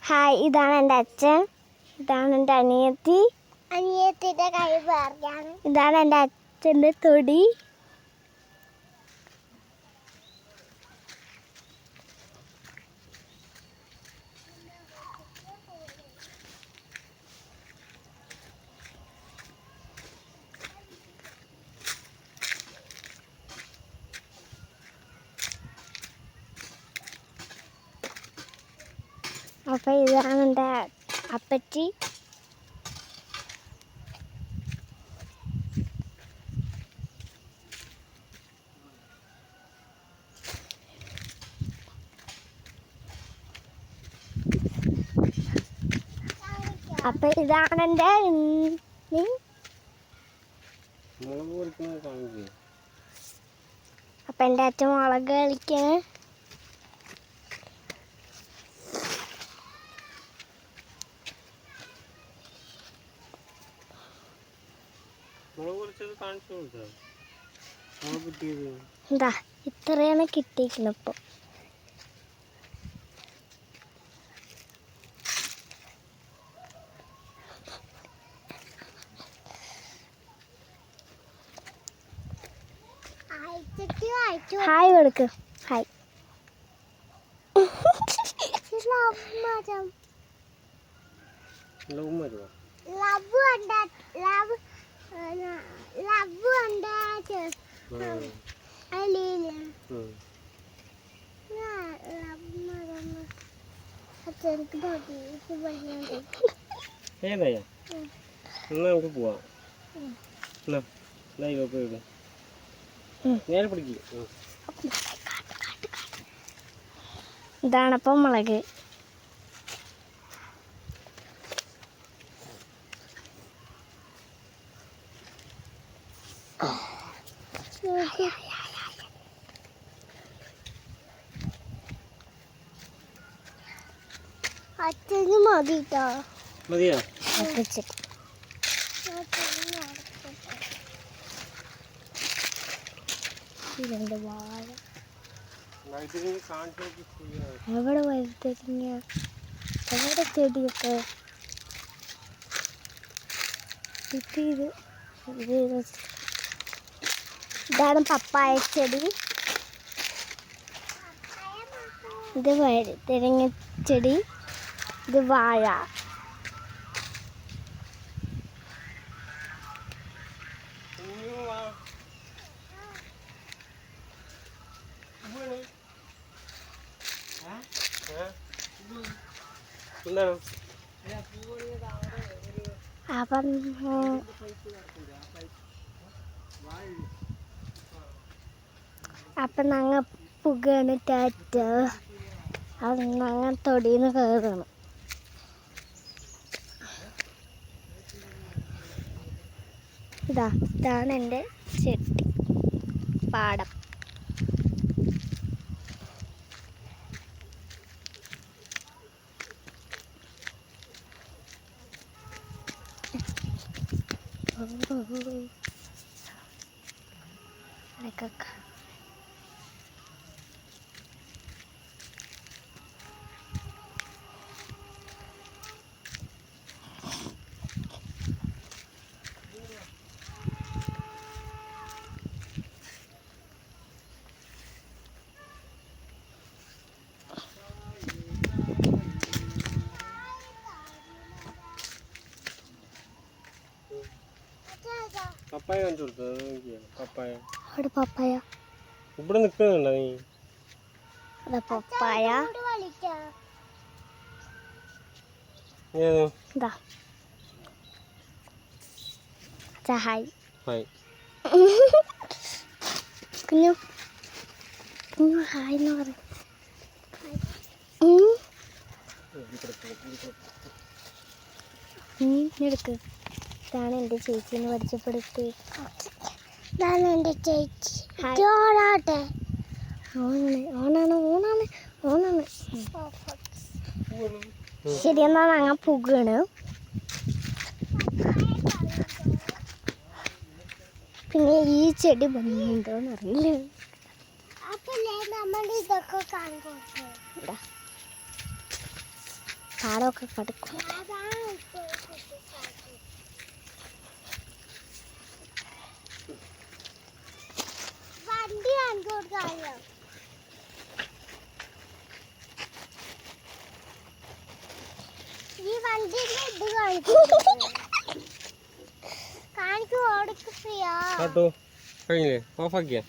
Hi, ഇതാണ് എൻ്റെ അച്ഛൻ, ഇതാണ് എൻ്റെ അനിയത്തി, അനിയത്തിൻ്റെ കൈ പറയാൻ, ഇതാണ് എൻ്റെ അച്ഛൻ്റെ തൊടി. അപ്പോൾ ഇതാണ് എൻ്റെ അപ്പച്ചി. അപ്പം ഇതാണ് എൻ്റെ അപ്പം എൻ്റെ അച്ഛൻ മുളക് കളിക്കാണ്. എന്താ ഇത്രയാണ് കിട്ടിയിരിക്കുന്നത് ഇപ്പോൾ. ഹായ് കൊടുക്ക്. ഹായ്. നമുക്ക് പോവാം. ഇതാണപ്പം മുളക്. അച്ഛന് മതിട്ടോ. മതിയോ? വാഴ എവിടെ വഴുതനങ്ങ, എവിടെ ചെടിയൊക്കെ ഇതാണ് പപ്പായ ചെടി. ഇത് വഴുതനങ്ങ ചെടി. ഇത് വാഴ. അപ്പം ഞങ്ങൾ പുകയാണ്. ടാറ്റ. അത് ഞങ്ങൾ തൊടിയിൽ നിന്ന് കയറണം. ഇതാണ് എൻ്റെ ചെട്ടി പാടം. പപ്പായ കാണിച്ചു കൊടുത്തത്. പപ്പായ അവിടെ പപ്പായ ഇവിടെ നിൽക്കുന്നുണ്ടോ നീ? അതാ പപ്പായ. ഹായ് ഹായ് കുഞ്ഞു കുഞ്ഞു ഹായ് എന്ന് പറയും. എടുക്ക്. ഇതാണ് എൻ്റെ ചേച്ചീനെ പരിചയപ്പെടുത്തി. ഇതാണ് എൻ്റെ ചേച്ചി. ഓണാട്ടെ. ഓണാണ് ഓണാണ് ഓണാണ്. ശരി, എന്നാൽ ഞങ്ങൾ പുകയാണ്. പിന്നെ ഈ ചെടി ഭംഗിയുണ്ടോന്ന് അറിയില്ല. പാടമൊക്കെ കിടക്കും. ഈ വണ്ടി കാണിക്കൂ. കഴിഞ്ഞില്ലേ? ഓഫാക്കിയാ?